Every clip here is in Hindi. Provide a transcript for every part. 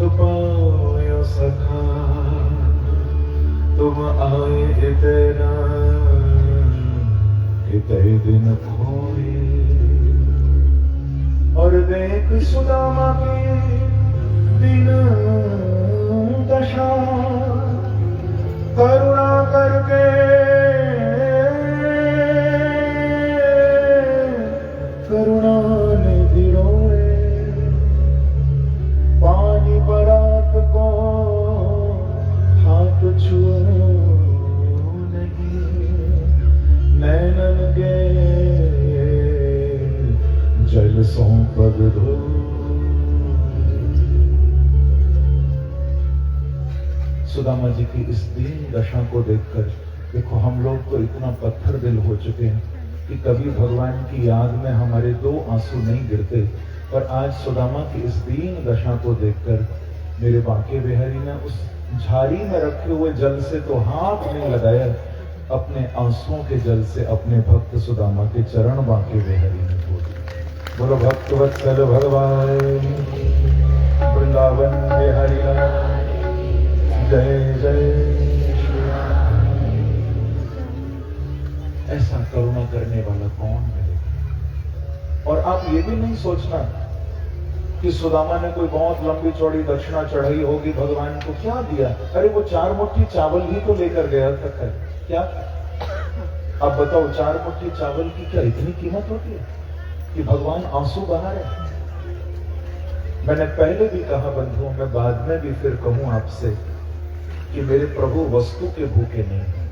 पायो सखा तुम आए इतना इतने दिन खोए और देख सुदामा की दिन दशा करुणा करके करुणा निधि रोए पानी परात को हाथ छुओ नहीं नैनन के जल सो पग धो। सुदामा जी की इस दीन दशा को देखकर देखो हम लोग तो इतना पत्थर दिल हो चुके हैं कि कभी भगवान की याद में हमारे दो आंसू नहीं गिरते, पर आज सुदामा की इस दीन दशा को देखकर मेरे बांके बिहारी ने उस झाड़ी में रखे हुए जल से तो हाथ नहीं लगाया, अपने आंसुओं के जल से अपने भक्त सुदामा के चरण बांके बिहारी ने धो दिए। बोलो भक्त वत्सल भगवान वृंदावन बिहारी जय जय श्री राम। ऐसा करुणा करने वाला कौन मिलेगा? और आप ये भी नहीं सोचना कि सुदामा ने कोई बहुत लंबी चौड़ी दक्षिणा चढ़ाई होगी भगवान को, क्या दिया? अरे वो 4 मुट्ठी चावल ही तो लेकर गया था कल, क्या? अब बताओ 4 मुट्ठी चावल की क्या इतनी कीमत होती है कि भगवान आंसू बहा रहे? मैंने पहले भी कहा बंधुओं, मैं बाद में भी फिर कहूं आपसे कि मेरे प्रभु वस्तु के भूखे नहीं हैं।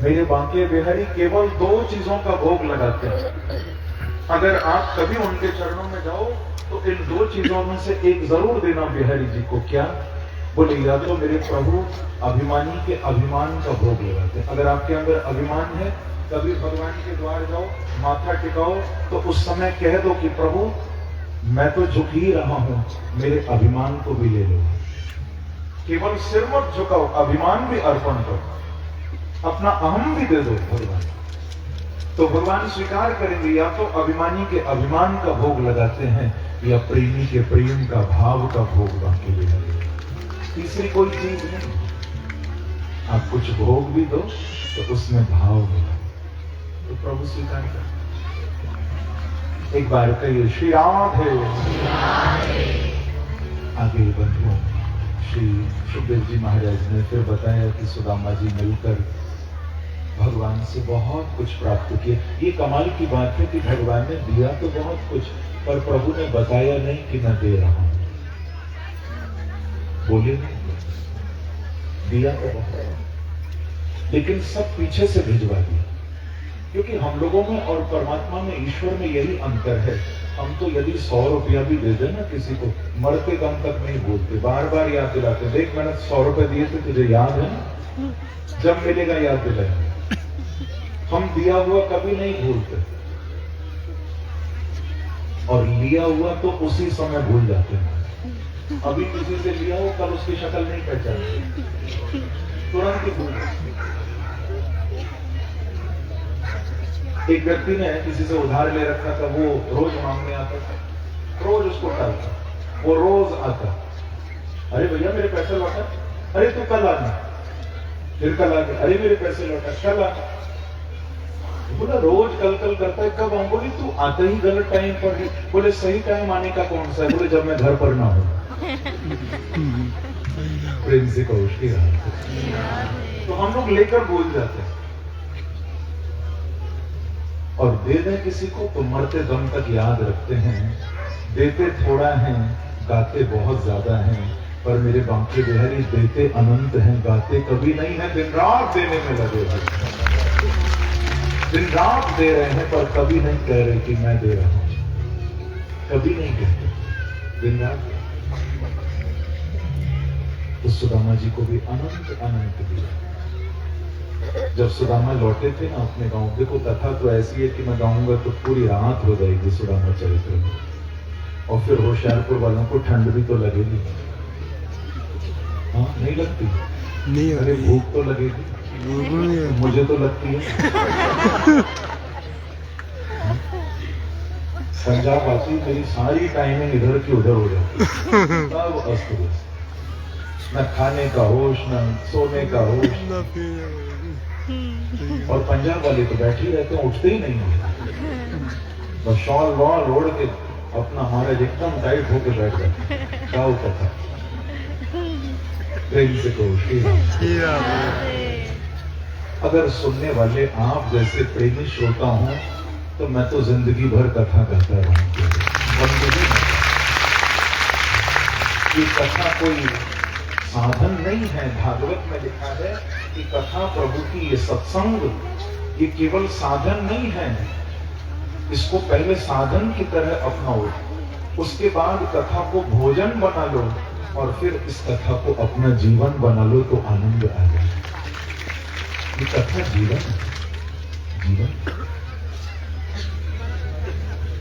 मेरे बांके बिहारी केवल 2 चीजों का भोग लगाते हैं। अगर आप कभी उनके चरणों में जाओ तो इन 2 चीजों में से एक जरूर देना बिहारी जी को। क्या? बोले या तो मेरे प्रभु अभिमानी के अभिमान का भोग लगाते हैं। अगर आपके अंदर अभिमान है, कभी भगवान के द्वार जाओ, माथा टिकाओ तो उस समय कह दो कि प्रभु मैं तो झुक ही रहा हूं, मेरे अभिमान को भी ले लो। केवल सिर मत झुकाओ, अभिमान भी अर्पण करो, अपना अहम भी दे दो भगवान, तो भगवान स्वीकार करेंगे। या तो अभिमानी के अभिमान का भोग लगाते हैं या प्रेमी के प्रेम का भाव का भोग बांके बिहारी। तीसरी कोई चीज नहीं। आप कुछ भोग भी दो तो उसमें भाव मिला तो प्रभु स्वीकार कर। एक बार कहिए श्री राधे। आगे बंधुओं श्री सुखदेव जी महाराज ने फिर बताया कि सुदामा जी मिलकर भगवान से बहुत कुछ प्राप्त किया। ये कमाल की बात है कि भगवान ने दिया तो बहुत कुछ, पर प्रभु ने बताया नहीं कि मैं दे रहा हूं। बोले दिया तो बहुत, लेकिन सब पीछे से भिजवा दिया। क्योंकि हम लोगों में और परमात्मा में, ईश्वर में यही अंतर है। हम तो यदि 100 रुपया भी दे देना किसी को, मरते दम तक नहीं बोलते, बार बार याद दिलाते, देख मैंने 100 रुपए दिए थे, तुझे याद है ना? जब मिलेगा याद दिलाएंगे। हम दिया हुआ कभी नहीं भूलते और लिया हुआ तो उसी समय भूल जाते हैं। अभी किसी से लिया हो, कल उसकी शक्ल नहीं पहचानते, तुरंत ही भूल। एक व्यक्ति ने किसी से उधार ले रखा था, वो रोज मांगने आता था, रोज उसको टालता, वो रोज आता, अरे भैया मेरे पैसे लौटा, अरे तू कल आना, फिर कल आके अरे मेरे पैसे लौटा, कल आना। बोला रोज कल कल करता है, कब आऊं? बोली तू आता ही गलत टाइम पर है। बोले सही टाइम आने का कौन सा है? बोले जब मैं घर पर ना हूं। प्रेम से कहो उसकी रात। तो हम लोग लेकर भूल जाते हैं और दे दें किसी को तो मरते दम तक याद रखते हैं। देते थोड़ा है, गाते बहुत ज्यादा हैं, पर मेरे बांके बिहारी देते अनंत हैं, गाते कभी नहीं है। दिन रात देने में लगे हैं, दिन रात दे रहे हैं, पर कभी नहीं कह रहे कि मैं दे रहा हूं, कभी नहीं कहते, दिन रात। तो सुदामा जी को भी अनंत अनंत दिया। जब सुदामा लौटे थे ना अपने गांव, देखो कथा तो ऐसी है कि मैं गाऊंगा तो पूरी रात हो जाएगी सुदामा चरित्र में, और फिर होशियारपुर वालों को ठंड भी तो लगेगी। हाँ नहीं लगती? नहीं, अरे भूख तो लगेगी, मुझे तो लगती है। पंजाब आती मेरी सारी टाइमिंग इधर की उधर हो जाती, सब अस्त व्यस्त, न खाने का होश, न सोने का होश। और पंजाब वाले तो बैठे ही रहते हैं, उठते ही नहीं है, बस शॉल वॉल ओढ़ के अपना हमारे एकदम टाइट होके बैठ जाते। गाँव कथा प्रेम से कहो। अगर सुनने वाले आप जैसे प्रेमी श्रोता हूं तो मैं तो जिंदगी भर कथा कहता रहूं। ये कथा कोई साधन नहीं है। भागवत में लिखा है कि कथा प्रभु की, ये सत्संग, ये केवल साधन नहीं है। इसको पहले साधन की तरह अपनाओ, उसके बाद कथा को भोजन बना लो और फिर इस कथा को अपना जीवन बना लो तो आनंद आ जाए। ये कथा जीवन है, जीवन।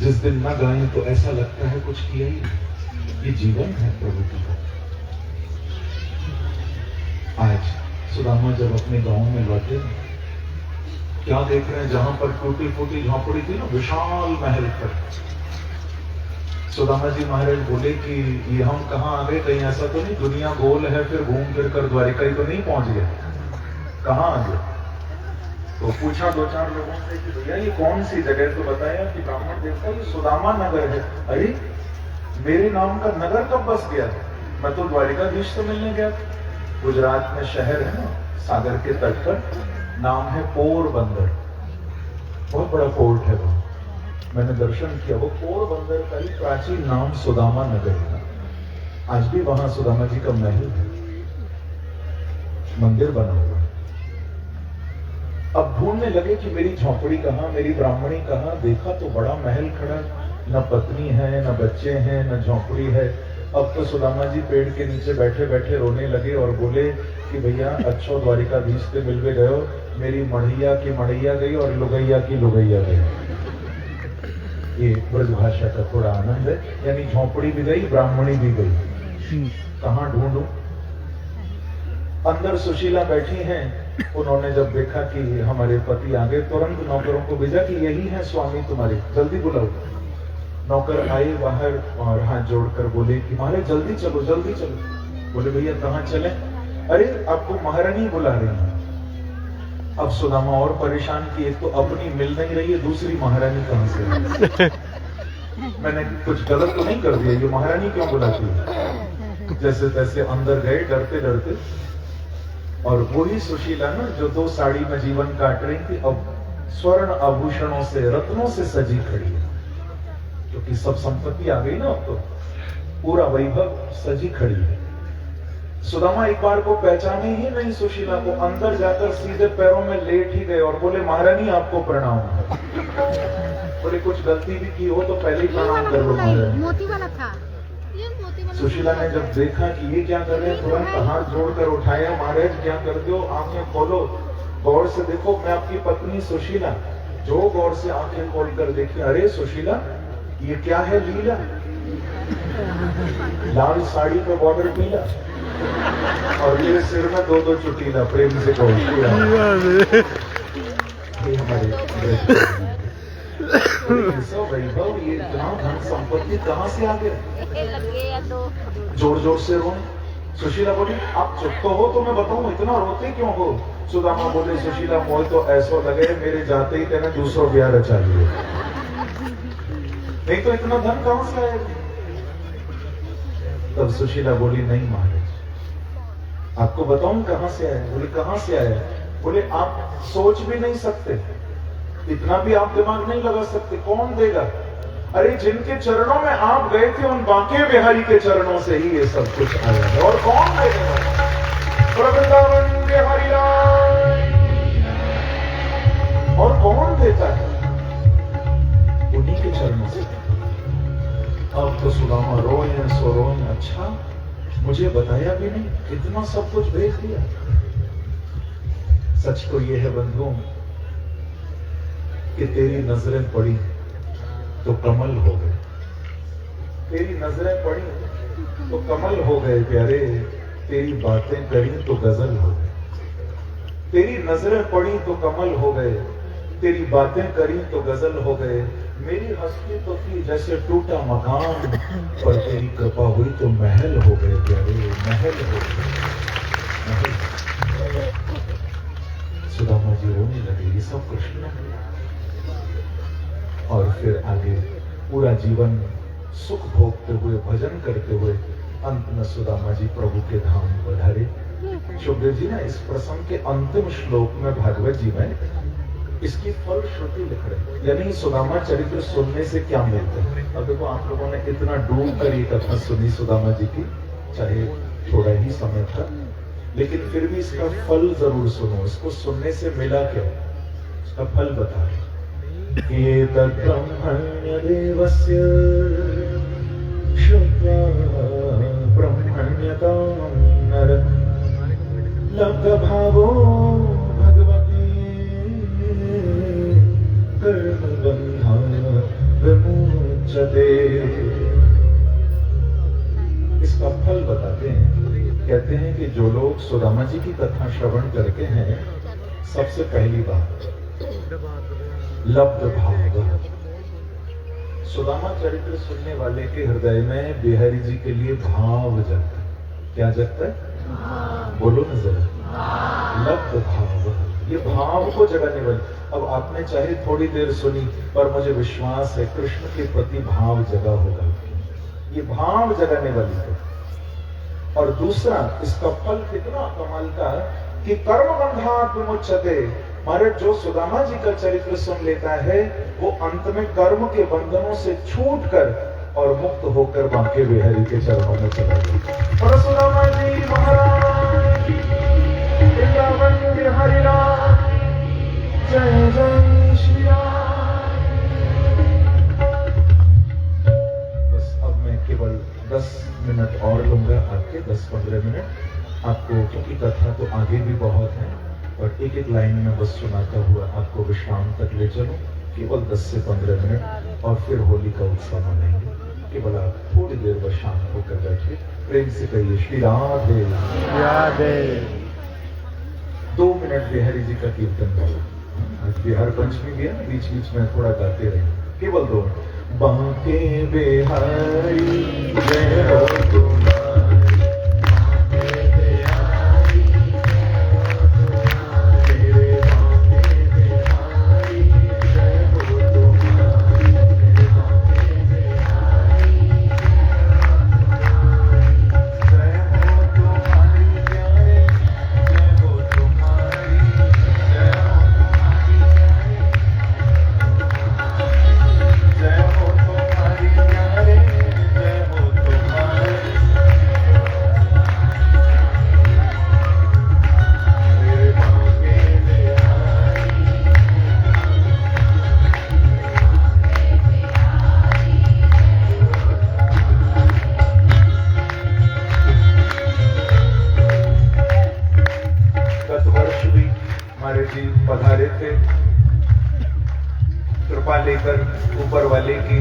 जिस दिन न गाएं तो ऐसा लगता है कुछ किया ही नहीं। ये जीवन है प्रभु का। आज सुदामा जब अपने गांव में लौटे, क्या देख रहे हैं, जहां पर टूटी फूटी झोंपड़ी थी ना, विशाल महल पर। सुदामा जी महाराज बोले कि ये हम कहाँ आ गए, कहीं ऐसा तो नहीं दुनिया गोल है फिर घूम फिर कर द्वारिका ही तो नहीं पहुंच गए, कहाँ आ गए? तो पूछा दो चार लोगों से कि भैया ये कौन सी जगह, तो बताया कि ब्राह्मण देवता ये सुदामा नगर है। अरे मेरे नाम का नगर कब बस गया, मैं तो द्वारिकाधीश से मिलने गया। गुजरात में शहर है ना सागर के तट पर, नाम है पोरबंदर, बहुत बड़ा पोर्ट है वो, मैंने दर्शन किया। वो पोरबंदर का ही प्राचीन नाम सुदामा नगर था। आज भी वहां सुदामा जी का महल है, मंदिर बना हुआ। अब ढूंढने लगे कि मेरी झोंपड़ी कहाँ, मेरी ब्राह्मणी कहाँ। देखा तो बड़ा महल खड़ा, न पत्नी है, न बच्चे हैं, न झोंपड़ी है। अब तो सुदामा जी पेड़ के नीचे बैठे बैठे रोने लगे और बोले कि भैया अच्छो द्वारिकाधीश से मिलवे गयो, मेरी मढ़ैया की मढ़ैया गई और लुगैया की लुगैया गई। ये ब्रज भाषा का थोड़ा आनंद है, यानी झोंपड़ी भी गई, ब्राह्मणी भी गई। कहाँ ढूंढूं? अंदर सुशीला बैठी हैं। उन्होंने जब देखा कि हमारे पति आ गए, तुरंत नौकरों को भेजा कि यही है स्वामी तुम्हारे, जल्दी बुलाओ। नौकर आए बाहर और हाथ जोड़कर बोले कि महाराज जल्दी चलो, जल्दी चलो। बोले भैया कहाँ चले? अरे आपको महारानी बुला रही है। अब सुदामा और परेशान कि एक तो अपनी मिल नहीं रही है, दूसरी महारानी कहां से? मैंने कुछ गलत तो नहीं कर दिया, ये महारानी क्यों बुलाती है? जैसे तैसे अंदर गए डरते डरते, और वही सुशीला ना जो 2 साड़ी में जीवन काट रही थी, अब स्वर्ण आभूषणों से, रत्नों से सजी खड़ी है, क्योंकि सब संपत्ति आ गई ना, अब तो पूरा वैभव सजी खड़ी है। सुदामा एक बार को पहचाने ही नहीं सुशीला को, अंदर जाकर सीधे पैरों में लेट ही गए और बोले महारानी आपको प्रणाम है। बोले कुछ गलती भी की हो तो पहले ही प्रणाम कर लो महारानी। मोती वाला था। सुशीला ने जब देखा कि ये क्या कर रहे हैं, तुरंत हाथ जोड़कर उठाया, महाराज क्या कर दो, आंखें खोलो, गौर से देखो, मैं आपकी पत्नी सुशीला। जो गौर से आंखें खोलकर देखी, अरे सुशीला ये क्या है लीला, लाल साड़ी पे बॉर्डर पीला और मेरे सिर में 2-2 चुटीला, प्रेम से कहो वैभव, ये इतना धन संपत्ति कहाँ से आ गया? जोर जोर से रो। सुशीला बोली आप चुप तो हो तो मैं बताऊं, इतना रोते क्यों हो? सुदामा बोले सुशीला मोल तो ऐसा लगे मेरे जाते ही तेने दूसरा ब्याह रचा लिया, नहीं तो इतना धन कहां से आएगा? तब सुशीला बोली नहीं महाराज आपको बताऊं कहां से आया? बोले कहां से आया? बोले आप सोच भी नहीं सकते, इतना भी आप दिमाग नहीं लगा सकते, कौन देगा? अरे जिनके चरणों में आप गए थे उन बांके बिहारी के चरणों से ही ये सब कुछ आया है, और कौन देगा? वृंदावन बिहारी लाल, और कौन देता है? उन्हीं के चरणों से। अब तो सुदामा रोए सो रोए, अच्छा मुझे बताया भी नहीं, इतना सब कुछ भेज दिया। सच तो ये है बंधुओं कि तेरी नजरें पड़ी तो कमल हो गए, तेरी नजरें पड़ी तो कमल हो गए प्यारे, तेरी बातें करी तो गजल हो गए। तेरी नजरें पड़ी तो कमल हो गए, तेरी बातें करी तो गजल हो गए। मेरी हस्ती तो थी जैसे टूटा मकान, पर तेरी कृपा हुई तो महल हो गए प्यारे, महल हो गए महल। सुदामा जी रोने लगे, ये सब कृष्ण है। और फिर आगे पूरा जीवन सुख भोगते हुए, भजन करते हुए अंत में सुदामा जी प्रभु के धाम पधारे। सुखदेव जी ना इस प्रसंग के अंतिम श्लोक में भागवत जी में इसकी फलश्रुति लिख रहे, यानी सुदामा चरित्र सुनने से क्या मिलता है। अब देखो, आप लोगों ने इतना डूब कर ये कथा सुनी सुदामा जी की, चाहे थोड़ा ही समय था, लेकिन फिर भी इसका फल जरूर सुनो। इसको सुनने से मिला क्या, इसका फल बता। एतत् ब्रह्मण्य देवस्य श्रुत्वा ब्रह्मण्यतां नर लब्धभावो भगवती कर्मबन्धान् विमुच्यते। इसका फल बताते हैं। कहते हैं कि जो लोग सुदामा जी की कथा श्रवण करते हैं, सबसे पहली बात लब्ध भाव। सुदामा चरित्र सुनने वाले के हृदय में बिहारी जी के लिए भाव जगता है। क्या जगता है? बोलो न जरा। लब्ध भाव, ये भाव को जगाने वाली। अब आपने चाहे थोड़ी देर सुनी, पर मुझे विश्वास है कृष्ण के प्रति भाव जगा होगा। ये भाव जगाने वाली है। और दूसरा, इसका फल कितना कमाल का कि कर्म बंधात् विमुच्यते। महाराज, जो सुदामा जी का चरित्र सुन लेता है, वो अंत में कर्म के बंधनों से छूटकर और मुक्त होकर बांके बिहारी के चरणों में चला गया। और सुदामा जी महाराज की, वृंदावन बिहारी राम, जय जय श्री राम। बस अब मैं केवल 10 मिनट और लूंगा, आपके 10-15 मिनट आपको, क्योंकि कथा तो आगे भी बहुत है और एक एक लाइन में बस सुनाता हुआ आपको विश्राम तक ले चलूं। केवल 10 से 15 मिनट और फिर होली का उत्सव मनाएंगे। केवल आप थोड़ी देर बस शांत होकर बैठिए, प्रेम से कहिए श्री राधे राधे। 2 मिनट बिहारी जी का कीर्तन करो। आज बिहार पंचमी भी है, बीच बीच में थोड़ा गाते रहे। केवल 2 मिनट। बांके बिहारी जय हो तुम्हारी, पधारे थे कृपा लेकर ऊपर वाले की,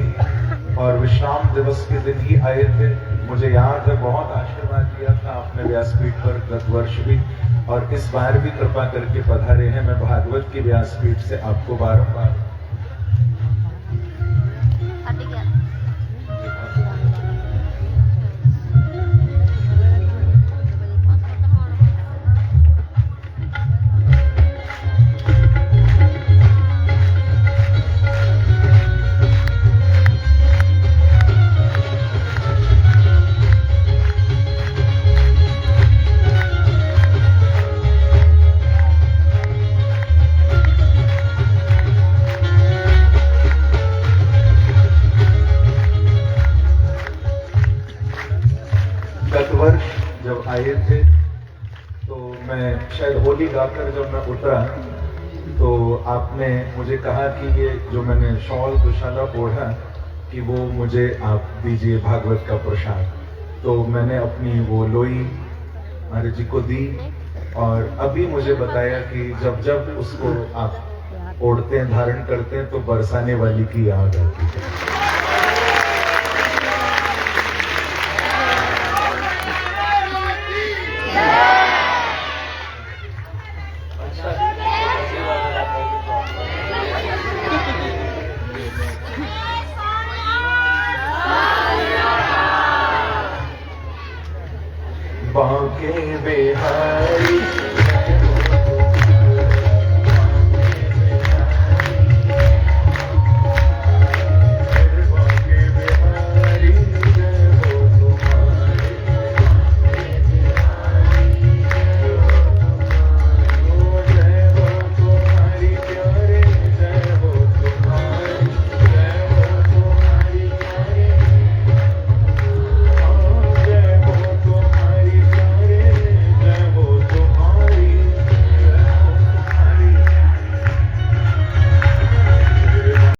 और विश्राम दिवस के दिन ही आए थे। मुझे याद है बहुत आशीर्वाद दिया था आपने व्यासपीठ पर गत वर्ष भी, और इस बार भी कृपा करके पधारे हैं। मैं भागवत की व्यासपीठ से आपको बारंबार जब आए थे, तो मैं शायद होली गाकर जब मैं उतरा, तो आपने मुझे कहा कि ये जो मैंने शॉल दुशाला ओढ़ा कि वो मुझे आप दीजिए भागवत का प्रसाद। तो मैंने अपनी वो लोई महाराज जी को दी, और अभी मुझे बताया कि जब जब उसको आप ओढ़ते हैं, धारण करते हैं, तो बरसाने वाली की याद आती है।